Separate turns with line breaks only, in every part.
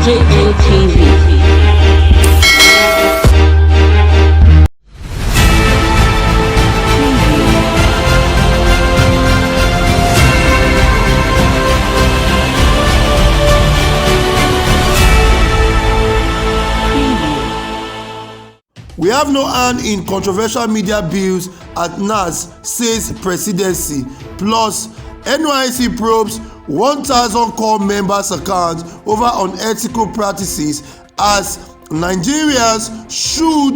NNPC.
We have no hand in controversial media bills at NAS, says presidency. Plus, NYC probes 1,000 core members' accounts over unethical practices as Nigerians should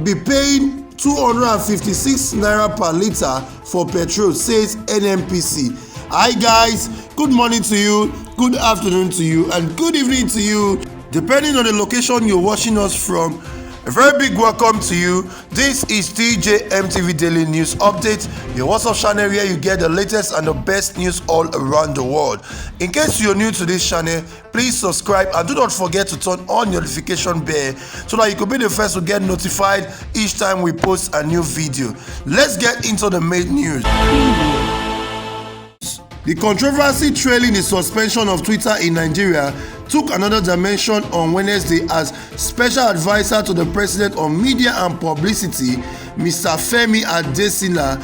be paying 256 naira per litre for petrol, says NNPC. Hi guys, good morning to you, good afternoon to you, and good evening to you, depending on the location you're watching us from. A very big welcome to you. This is DJ MTV Daily News Update, your WhatsApp channel where you get the latest and the best news all around the world. In case you're new to this channel, please subscribe and do not forget to turn on your notification bell so that you can be the first to get notified each time we post a new video. Let's get into the main news. The controversy trailing the suspension of Twitter in Nigeria took another dimension on Wednesday as Special Advisor to the President on Media and Publicity, Mr. Femi Adesina,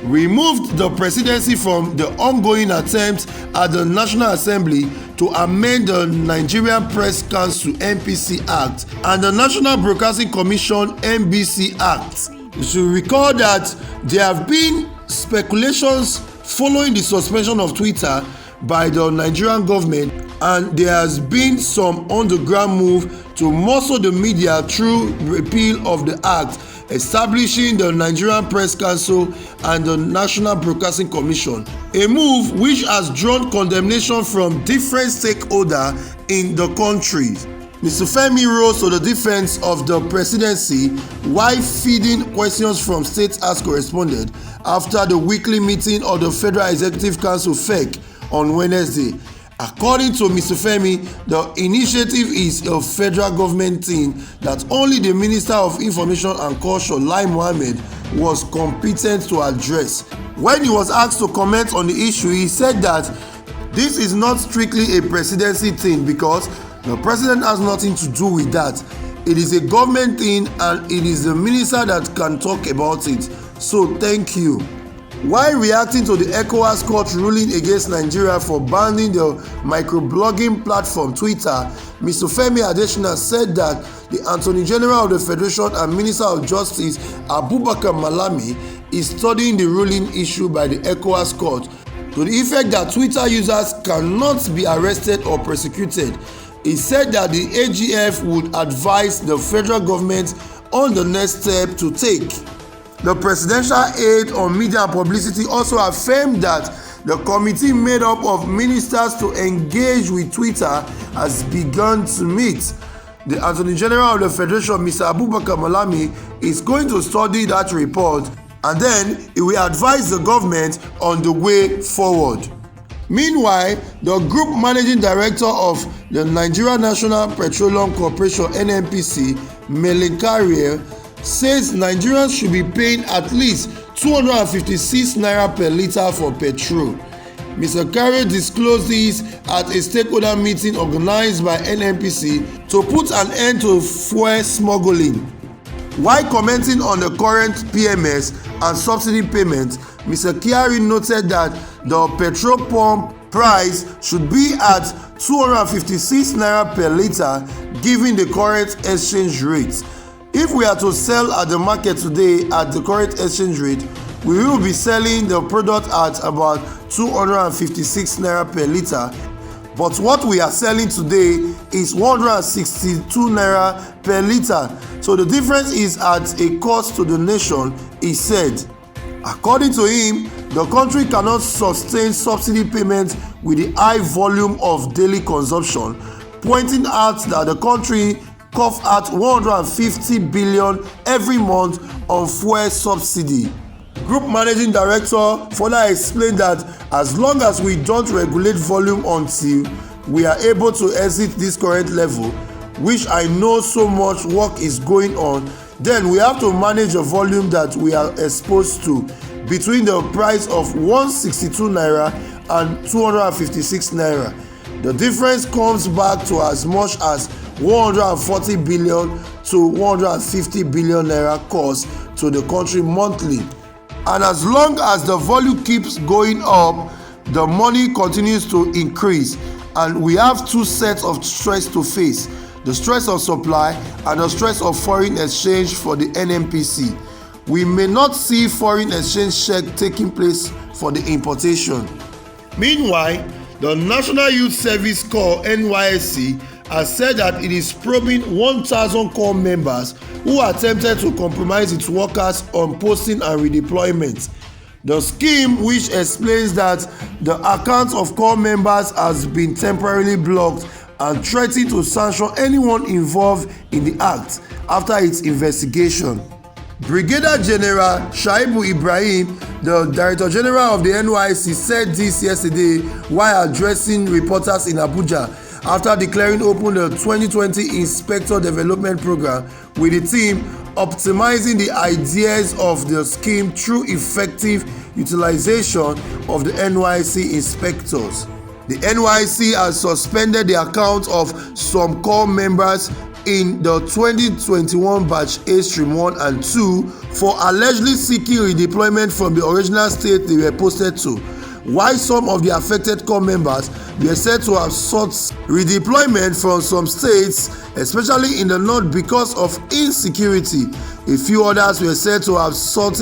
removed the presidency from the ongoing attempt at the National Assembly to amend the Nigerian Press Council (NPC) Act and the National Broadcasting Commission (NBC) Act. You should recall that there have been speculations following the suspension of Twitter by the Nigerian government, and there has been some on-the-ground move to muscle the media through repeal of the act, establishing the Nigerian Press Council and the National Broadcasting Commission, a move which has drawn condemnation from different stakeholders in the country. Mr. Femi rose to the defense of the presidency while feeding questions from State House correspondents after the weekly meeting of the Federal Executive Council (FEC) on Wednesday. According to Mr. Femi, the initiative is a federal government thing that only the Minister of Information and Culture, Lai Mohammed, was competent to address. When he was asked to comment on the issue, he said that this is not strictly a presidency thing because the president has nothing to do with that. It is a government thing and it is the minister that can talk about it. So thank you. While reacting to the ECOWAS court ruling against Nigeria for banning the microblogging platform Twitter, Mr. Femi Adesina said that the Attorney General of the Federation and Minister of Justice Abubakar Malami is studying the ruling issued by the ECOWAS court to the effect that Twitter users cannot be arrested or prosecuted. He said that the AGF would advise the federal government on the next step to take. The presidential aide on media and publicity also affirmed that the committee made up of ministers to engage with Twitter has begun to meet. The Attorney General of the Federation, Mr. Abubakar Malami, is going to study that report and then he will advise the government on the way forward. Meanwhile, the Group Managing Director of the Nigeria National Petroleum Corporation (NNPC), Melenkari, says Nigerians should be paying at least 256 naira per litre for petrol. Mr. Kari disclosed this at a stakeholder meeting organized by NNPC to put an end to fuel smuggling. While commenting on the current PMS and subsidy payments, Mr. Kyari noted that the petrol pump price should be at 256 naira per litre given the current exchange rate. If we are to sell at the market today at the current exchange rate, we will be selling the product at about 256 naira per litre. But what we are selling today is 162 naira per litre. So the difference is at a cost to the nation, he said. According to him, the country cannot sustain subsidy payments with the high volume of daily consumption, pointing out that the country cough out 150 billion every month on fuel subsidy. Group Managing Director further explained that as long as we don't regulate volume until we are able to exit this current level, which I know so much work is going on, then we have to manage the volume that we are exposed to between the price of 162 naira and 256 naira. The difference comes back to as much as 140 billion to 150 billion naira cost to the country monthly. And as long as the volume keeps going up, the money continues to increase, and we have two sets of stress to face: the stress of supply and the stress of foreign exchange for the NNPC. We may not see foreign exchange check taking place for the importation. Meanwhile, the National Youth Service Corps (NYSC) has said that it is probing 1,000 corps members who attempted to compromise its workers on posting and redeployment. The scheme, which explains that the account of corps members has been temporarily blocked, and threatened to sanction anyone involved in the act after its investigation. Brigadier General Shaibu Ibrahim, the Director General of the NYSC, said this yesterday while addressing reporters in Abuja after declaring open the 2020 Inspector Development Program, with the team optimizing the ideas of the scheme through effective utilization of the NYSC inspectors. The NYSC has suspended the account of some corps members in the 2021 batch A stream 1 and 2 for allegedly seeking redeployment from the original state they were posted to, while some of the affected corps members were said to have sought redeployment from some states, especially in the north, because of insecurity. A few others were said to have sought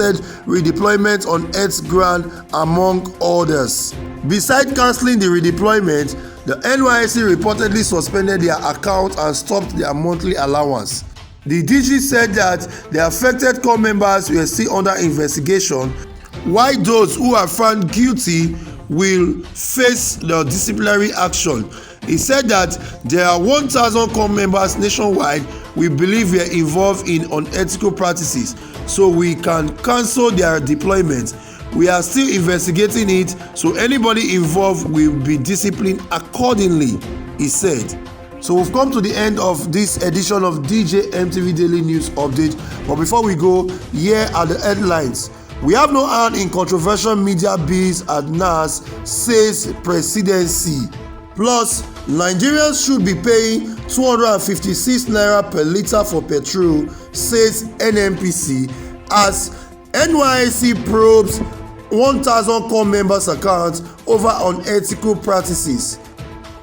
redeployment on Earth's ground, among others. Besides cancelling the redeployment, the NYSC reportedly suspended their account and stopped their monthly allowance. The DG said that the affected corps members were still under investigation, while those who are found guilty will face the disciplinary action. He said that there are 1,000 corps members nationwide we believe were involved in unethical practices, so we can cancel their deployment. We are still investigating it, so anybody involved will be disciplined accordingly, he said. So we've come to the end of this edition of DJ MTV Daily News Update. But before we go, here are the headlines. We have no hand in controversial media bills at NAS, says presidency. Plus, Nigerians should be paying 256 naira per litre for petrol, says NNPC, as NYSC probes 1,000 corps members' accounts over unethical practices.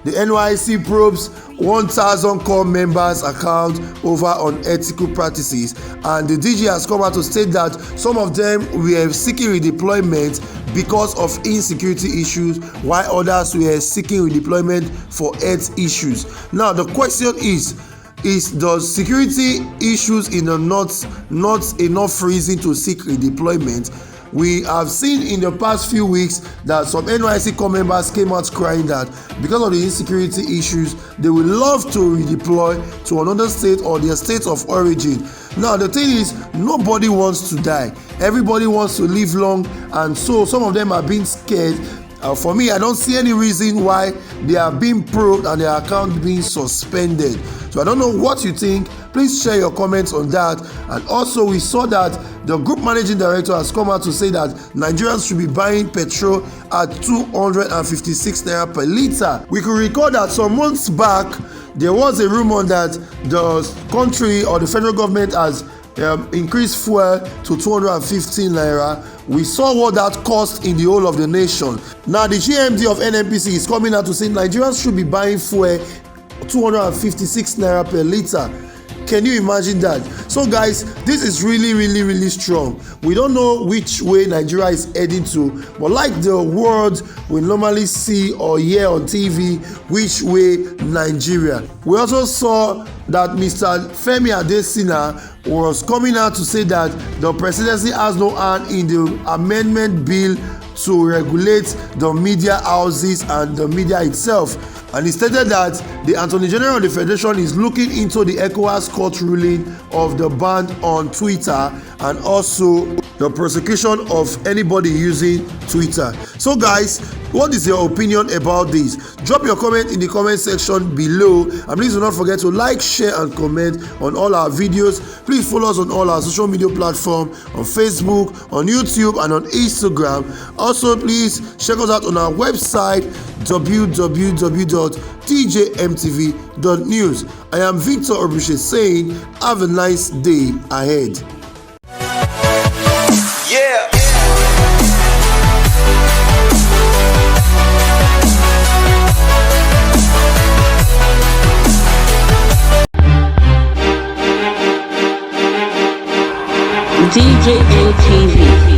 The NYSC probes 1,000 corps members' accounts over unethical practices, and the DG has come out to state that some of them were seeking redeployment because of insecurity issues, while others were seeking redeployment for health issues. Now, the question is the security issues in the north not enough reason to seek redeployment? We have seen in the past few weeks that some NYSC corps members came out crying that because of the insecurity issues, they would love to redeploy to another state or their state of origin. Now, the thing is, nobody wants to die. Everybody wants to live long, and so some of them are being scared. For me, I don't see any reason why they are being probed and their account being suspended. So I don't know what you think. Please share your comments on that. And also, we saw that the group managing director has come out to say that Nigerians should be buying petrol at 256 naira per litre. We could recall that some months back, there was a rumor that the country or the federal government has increased fuel to 215 naira. We saw what that cost in the whole of the nation. Now, the GMD of NNPC is coming out to say Nigerians should be buying fuel 256 naira per litre. Can you imagine that? So guys, this is really strong. We don't know which way Nigeria is heading to, but like the world we normally see or hear on TV, which way Nigeria. We also saw that Mr. Femi Adesina was coming out to say that the presidency has no hand in the amendment bill to regulate the media houses and the media itself. And he stated that the Attorney General of the Federation is looking into the ECOWAS court ruling of the ban on Twitter, and also the prosecution of anybody using Twitter. So guys, what is your opinion about this? Drop your comment in the comment section below, and please do not forget to like, share and comment on all our videos. Please follow us on all our social media platforms, on Facebook, on YouTube and on Instagram. Also, please check us out on our website www.tjmtv.news. I am Victor Obrishe saying have a nice day ahead.
Yeah.
DJ NTV.